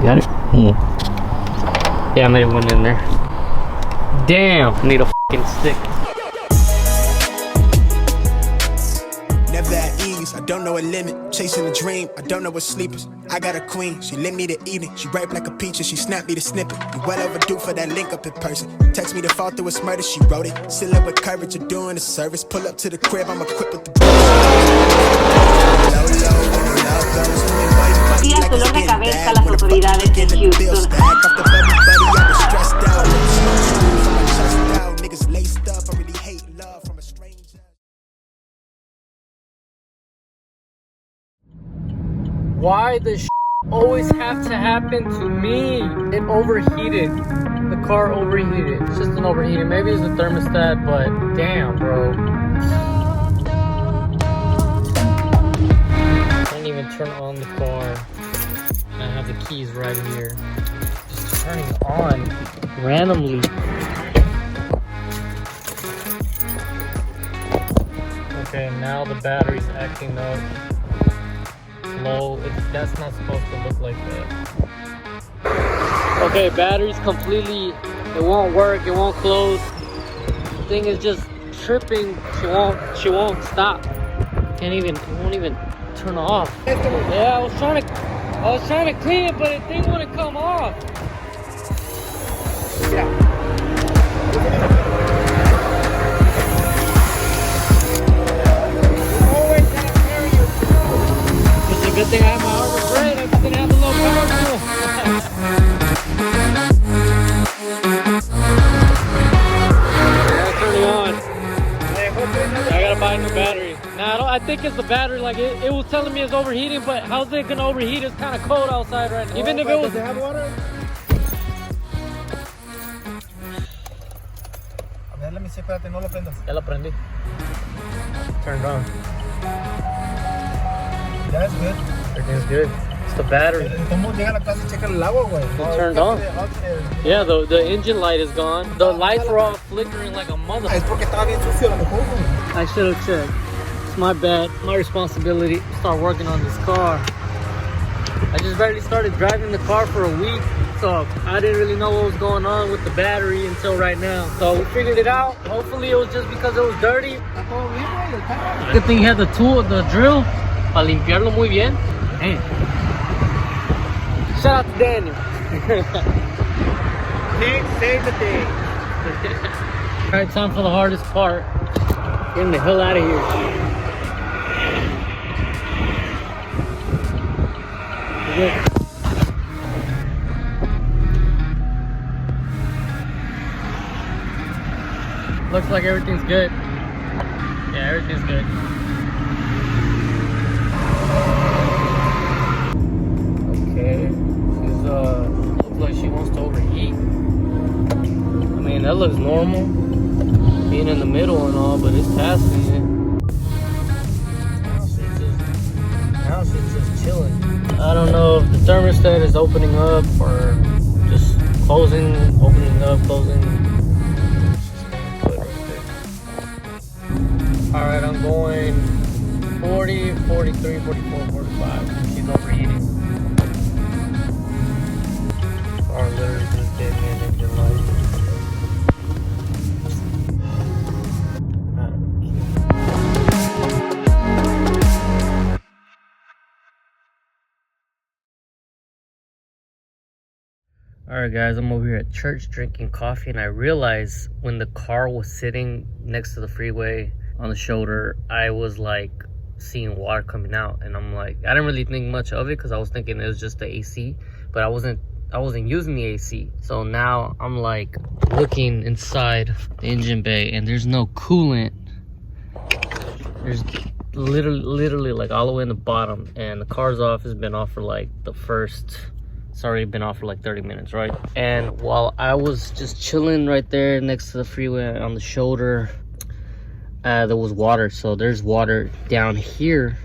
got it? Yeah, I made one in there. Damn, I need a fucking stick. Never at ease, I don't know a limit. Chasing a dream, I don't know what sleepers. I got a queen, she lit me the evening. She ripe like a peach and she snapped me the snippet. You well overdue for that link up in person. Text me to fall through its murder, she wrote it. Still up with courage, you're doing a service. Pull up to the crib, I'm equipped with the Días dolor de cabeza a las autoridades de Houston. Why does always have to happen to me? It overheated. The car overheated. It's just an overheating. Maybe it's a thermostat, but damn, bro. Can't even turn on the car. And I have the keys right here. Just turning on randomly. Okay, now the battery's acting up. Low. That's not supposed to look like that. Okay, battery's completely, it won't work, it won't close. The thing is just tripping. She won't stop. It won't even turn off. Yeah, I was trying to clean it, but the thing wouldn't come off. Yeah. Good thing I have my Arbor Brake. I didn't have the low power tool. Yeah, turn it on. I gotta buy a new battery. Now I think it's the battery. Like it was telling me it's overheating, but how's it gonna overheat? It's kind of cold outside right now. Even if it was. Does it have water? A ver, let me see. Espérate, no lo prendas. Ya lo prendí. Turned on. That's good. Everything's good. It's the battery. ¿Cómo llega a la casa y checa el agua, güey? It turned on. Yeah, the engine light is gone. The lights were all flickering like a mother. Es porque estaba bien sucio, a lo mejor, güey. I should have checked. It's my bad. My responsibility to start working on this car. I just barely started driving the car for a week, so I didn't really know what was going on with the battery until right now. So we figured it out. Hopefully it was just because it was dirty. Good thing you had the tool, the drill. Para limpiarlo muy bien. Hey. Shout out to Daniel. Save the day. Alright, time for the hardest part. Getting the hell out of here. Good. Looks like everything's good. Yeah, everything's good. Okay, she's looks like she wants to overheat. I mean, that looks normal, being in the middle and all, but it's passing it. Now she's just chilling. I don't know if the thermostat is opening up or just closing, opening up, closing. Alright, I'm going 40, 43, 44, 45. She's overheating. Car literally just gave me an engine light. Alright guys, I'm over here at church drinking coffee, and I realized when the car was sitting next to the freeway on the shoulder, I was like seeing water coming out, and I'm like, I didn't really think much of it because I was thinking it was just the AC, but I wasn't using the AC. So now I'm like looking inside the engine bay, and there's no coolant. There's literally like all the way in the bottom, and the car's off. It's been off for like it's already been off for like 30 minutes, right? And while I was just chilling right there next to the freeway on the shoulder, there was water. So there's water down here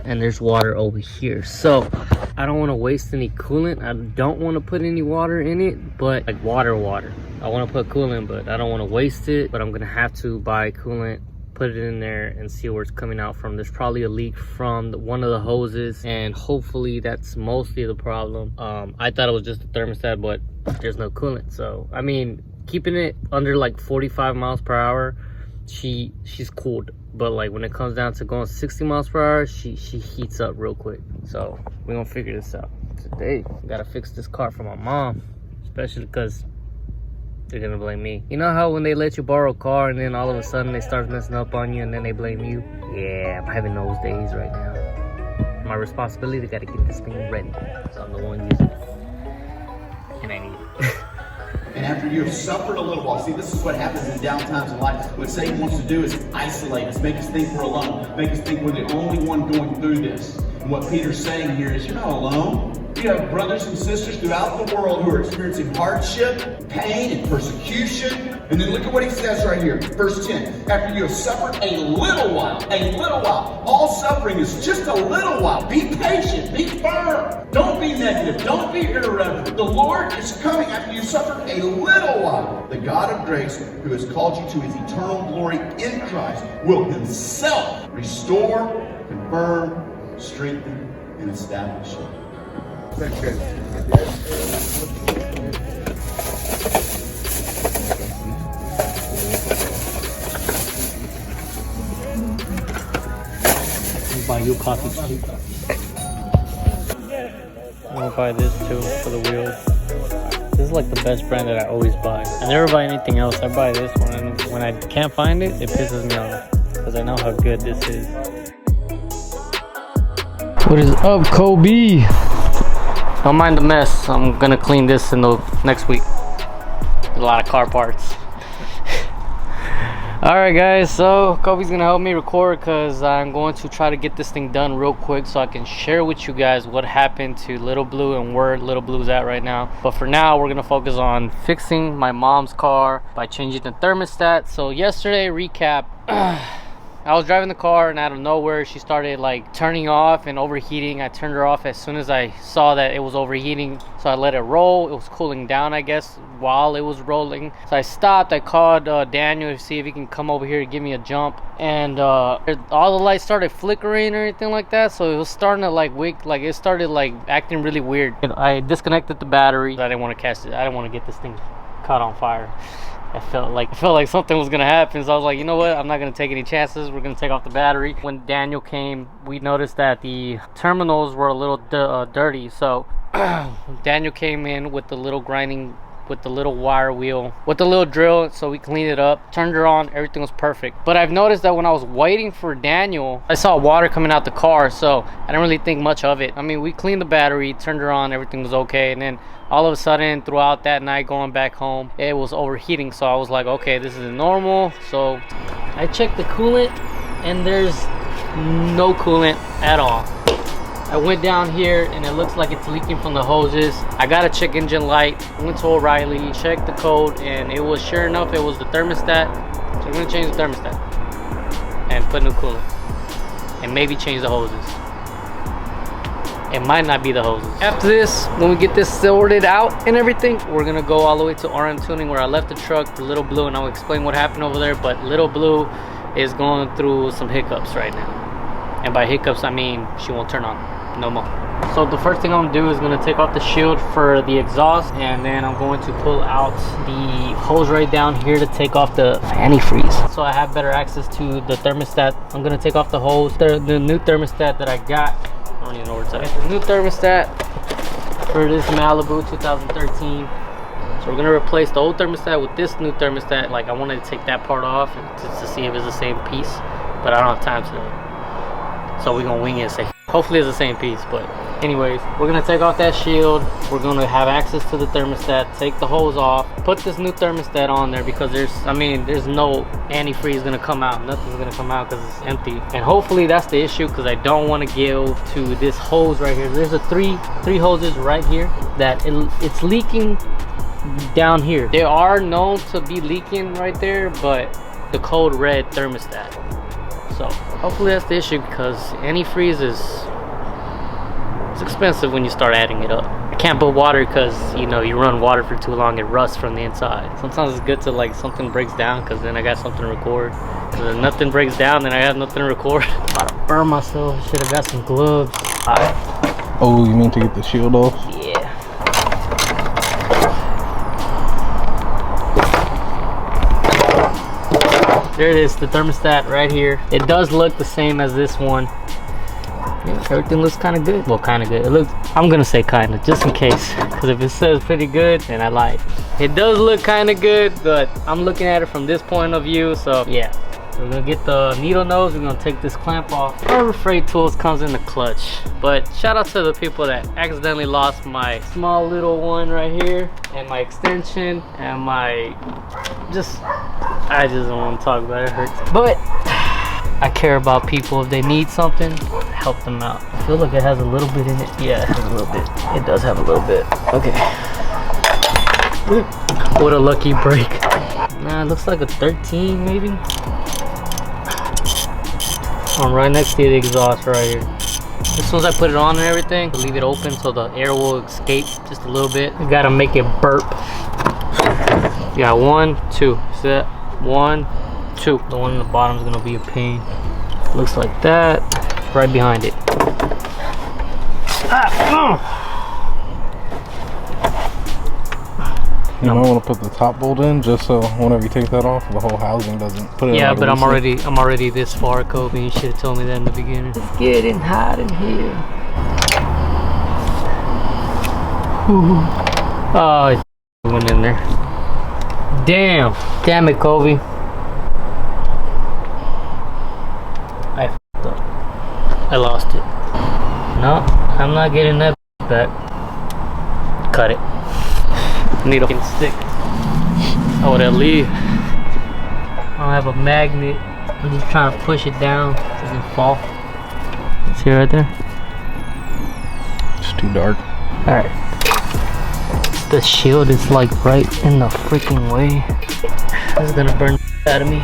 and there's water over here. So I don't want to waste any coolant. I don't want to put any water in it, but like water. I want to put coolant, but I don't want to waste it. But I'm gonna have to buy coolant, put put it in there and see where it's coming out from. There's probably a leak from one of the hoses, and hopefully that's mostly the problem. I thought it was just the thermostat, but there's no coolant. So I mean, keeping it under like 45 miles per hour, she's cooled. But like when it comes down to going 60 miles per hour, she heats up real quick. So we're gonna figure this out today. Gotta fix this car for my mom, especially because they're gonna blame me. You know how when they let you borrow a car and then all of a sudden they start messing up on you and then they blame you? Yeah, I'm having those days right now. My responsibility, gotta get this thing ready. So I'm the one using it. And I need it. And after you have suffered a little while, see, this is what happens in downtimes in life. What Satan wants to do is isolate us, make us think we're alone, make us think we're the only one going through this. And what Peter's saying here is, you're not alone. You have brothers and sisters throughout the world who are experiencing hardship, pain, and persecution. And then look at what he says right here, verse 10. After you have suffered a little while, all suffering is just a little while. Be patient, be firm. Don't be negative, don't be irreverent. The Lord is coming after you've suffered a little while. The God of grace, who has called you to his eternal glory in Christ, will himself restore, confirm, strengthen, and establish you. Buy you coffee cheap. I'm gonna buy this too for the wheels. This is like the best brand that I always buy. I never buy anything else. I buy this one, and when I can't find it, it pisses me off because I know how good this is. What is up, Kobe? Don't mind the mess. I'm gonna clean this in the next week. A lot of car parts. Alright guys, so Kobe's gonna help me record because I'm going to try to get this thing done real quick so I can share with you guys what happened to Little Blue and where Little Blue's at right now. But for now, we're gonna focus on fixing my mom's car by changing the thermostat. So yesterday, recap, I was driving the car and out of nowhere she started like turning off and overheating. I turned her off as soon as I saw that it was overheating, so I let it roll. It was cooling down, I guess, while it was rolling. So I stopped. I called Daniel to see if he can come over here to give me a jump, and all the lights started flickering or anything like that. So it was starting to like wake, like it started like acting really weird. And I disconnected the battery. I didn't want to catch it. I didn't want to get this thing caught on fire. I felt like something was gonna happen, so I was like, you know what, I'm not gonna take any chances. We're gonna take off the battery. When Daniel came, we noticed that the terminals were a little dirty, so Daniel came in with the little grinding, with the little wire wheel, with the little drill, so we cleaned it up, turned her on, everything was perfect. But I've noticed that when I was waiting for Daniel, I saw water coming out the car, so I didn't really think much of it. I mean, we cleaned the battery, turned her on, everything was okay, and then all of a sudden throughout that night going back home, it was overheating. So I was like, okay, this is normal. So I checked the coolant and there's no coolant at all. I went down here and it looks like it's leaking from the hoses. I got a check engine light, went to O'Reilly, checked the code, and it was, sure enough, it was the thermostat. So we're gonna change the thermostat and put new coolant and maybe change the hoses. It might not be the hoses. After this, when we get this sorted out and everything, we're gonna go all the way to RM Tuning where I left the truck for Little Blue, and I'll explain what happened over there. But Little Blue is going through some hiccups right now. And by hiccups, I mean she won't turn on no more. So the first thing I'm gonna do is gonna take off the shield for the exhaust, and then I'm going to pull out the hose right down here to take off the antifreeze. So I have better access to the thermostat. I'm gonna take off the hose, the new thermostat that I got. I don't even know where it's at. The new thermostat for this Malibu 2013. So we're gonna replace the old thermostat with this new thermostat. Like, I wanted to take that part off just to see if it's the same piece, but I don't have time today. So we're gonna wing it and say, hopefully it's the same piece. But anyways, we're gonna take off that shield. We're gonna have access to the thermostat, take the hose off, put this new thermostat on there because there's no antifreeze gonna come out. Nothing's gonna come out because it's empty. And hopefully that's the issue, because I don't want to give to this hose right here. There's a three hoses right here that it's leaking down here. They are known to be leaking right there, but the code red thermostat. So hopefully that's the issue, because antifreeze is expensive when you start adding it up. I can't put water because, you know, you run water for too long, it rusts from the inside. Sometimes it's good to like something breaks down because then I got something to record. Because if nothing breaks down, then I have nothing to record. About to burn myself. Should have got some gloves. Alright. Oh, you mean to get the shield off? Yeah. There it is, the thermostat right here. It does look the same as this one. Yeah, everything looks kind of good. Well, kind of good. It looks, I'm gonna say kind of, just in case. Because if it says pretty good, then I lied. It does look kind of good, but I'm looking at it from this point of view, so yeah. We're gonna get the needle nose, we're gonna take this clamp off. Harbor Freight Tools comes in the clutch. But shout out to the people that accidentally lost my small little one right here, and my extension, and my, I just don't want to talk about it, it hurts. But I care about people. If they need something, help them out. I feel like it has a little bit in it. Yeah, it has a little bit. It does have a little bit. Okay. What a lucky break. Nah, it looks like a 13 maybe. I'm right next to the exhaust right here. As soon as I put it on and everything, leave it open so the air will escape just a little bit. You gotta make it burp. You got 1, 2. See that? 1, 2. The one in the bottom is gonna be a pain. Looks like that. Right behind it. You might want to put the top bolt in just so whenever you take that off, the whole housing doesn't put it. Yeah, but I'm already this far, Kobe. You should have told me that in the beginning. It's getting hot in here. Oh, it went in there. Damn it, Kobe. I f***ed up. I lost it. No, I'm not getting that back. Cut it. Need a fucking stick. Oh, would leave? I don't have a magnet. I'm just trying to push it down so it doesn't fall. See right there? It's too dark. Alright. The shield is like right in the freaking way. This is gonna burn out of me.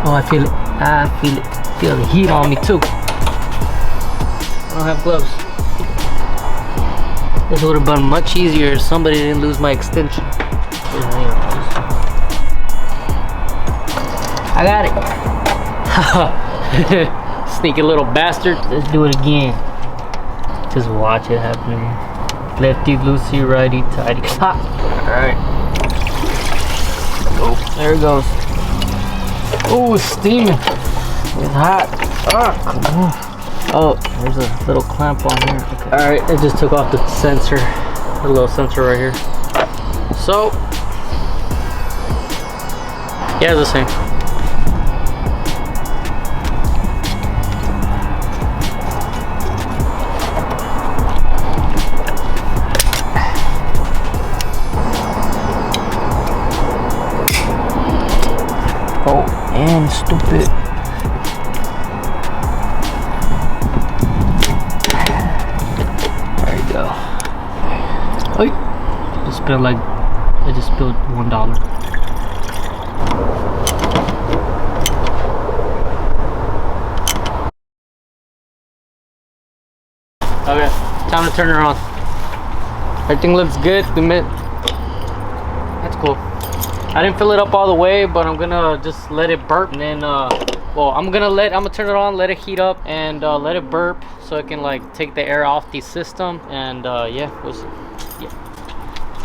Oh, I feel it. I feel it. Feel the heat on me too. I don't have gloves. This would have been much easier if somebody didn't lose my extension. I got it. Sneaky little bastard. Let's do it again. Just watch it happening. Lefty loosey, righty tighty. Ha! Alright. Oh, there it goes. Oh, it's steaming. It's hot. Ah, come on. Oh, there's a little clamp on here. Okay. Alright, it just took off the sensor. The little sensor right here. So, yeah, it's the same. Oh, and stupid. Just spilled like, I just spilled $1. Okay, time to turn her on. Everything looks good. That's cool. I didn't fill it up all the way, but I'm gonna just let it burp and then well, I'm gonna turn it on, let it heat up, and let it burp so it can like take the air off the system, and yeah,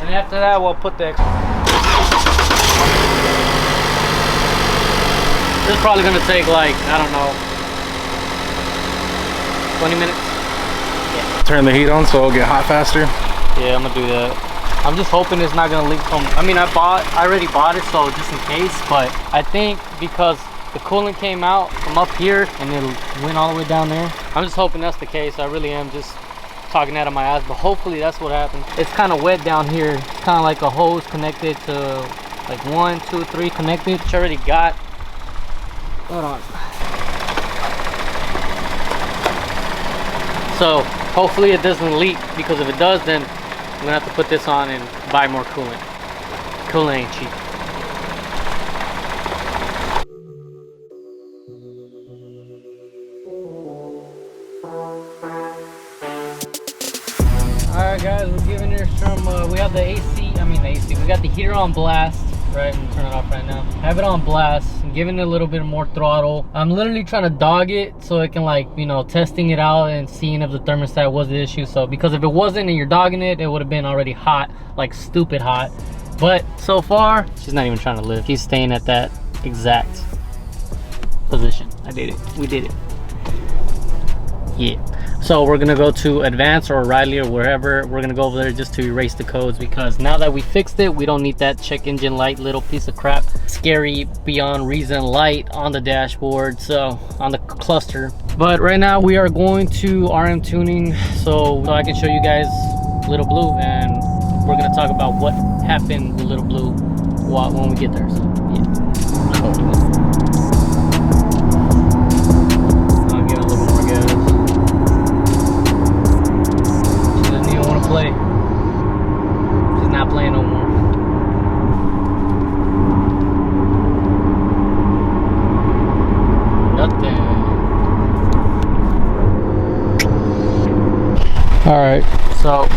and after that we'll put the extra. This is probably gonna take like, I don't know, 20 minutes. Yeah. Turn the heat on so it'll get hot faster. Yeah, I'm gonna do that. I'm just hoping it's not gonna leak from, I mean, I already bought it, so just in case, but I think because the coolant came out from up here and it went all the way down there. I'm just hoping that's the case. I really am just talking out of my ass, but hopefully that's what happened. It's kind of wet down here. It's kind of like a hose connected to like 1, 2, 3 connected, which I already got. Hold on. So hopefully it doesn't leak, because if it does, then I'm gonna have to put this on and buy more coolant. Coolant ain't cheap. Alright guys, we're giving her some, we have the AC, we got the heater on blast, right? I'm gonna turn it off right now. Have it on blast, I'm giving it a little bit more throttle. I'm literally trying to dog it so it can, like, you know, testing it out and seeing if the thermostat was the issue. So, because if it wasn't and you're dogging it, it would have been already hot, like stupid hot. But so far, she's not even trying to lift. She's staying at that exact position. I did it. We did it. Yeah. So we're gonna go to Advance or Riley or wherever. We're gonna go over there just to erase the codes, because now that we fixed it, we don't need that check engine light little piece of crap, scary beyond reason light on the dashboard, so on the cluster. But right now we are going to RM tuning so I can show you guys Little Blue, and we're gonna talk about what happened with Little Blue when we get there. So yeah. I'll give it a little more gas. Play. She's not playing no more. Nothing. Alright, so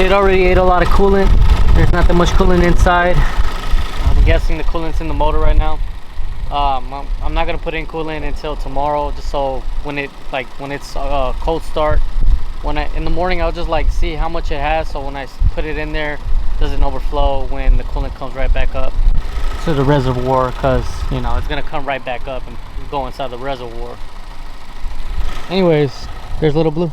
it already ate a lot of coolant. There's not that much coolant inside. I'm guessing the coolant's in the motor right now. I'm not gonna put in coolant until tomorrow, just so when it's cold start. In the morning, I'll just like see how much it has, so when I put it in there, it doesn't overflow when the coolant comes right back up to the reservoir, because you know it's gonna come right back up and go inside the reservoir. Anyways, there's Little Blue.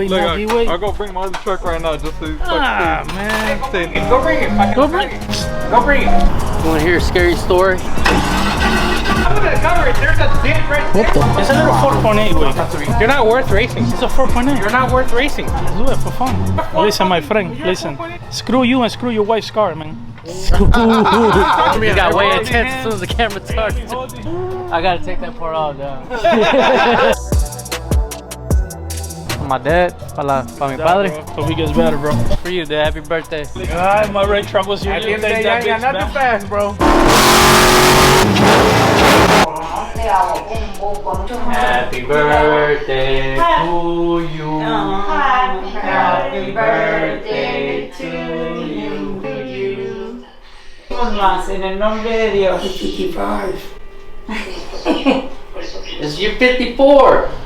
Look, I'll go bring my other truck right now just so you man. Go bring it. Go bring it. Go bring it. You want to hear a scary story? I'm gonna cover it. There's a dent right there. What the? It's a little 4.8 way. You're not worth racing. It's a 4.8. You're not worth racing. Let's do it for fun. Listen, my friend, listen. Screw you and screw your wife's car, man. You got way intense as soon as the camera starts. I gotta take that part off, though. My dad, para mi padre. Hope he gets better, bro. For you, Dad. Happy birthday. God, my red truck was here. At the end of the day, you got nothing fast, bro. Happy birthday to you. Happy birthday to you. Más en el nombre de Dios. 55. It's your 54.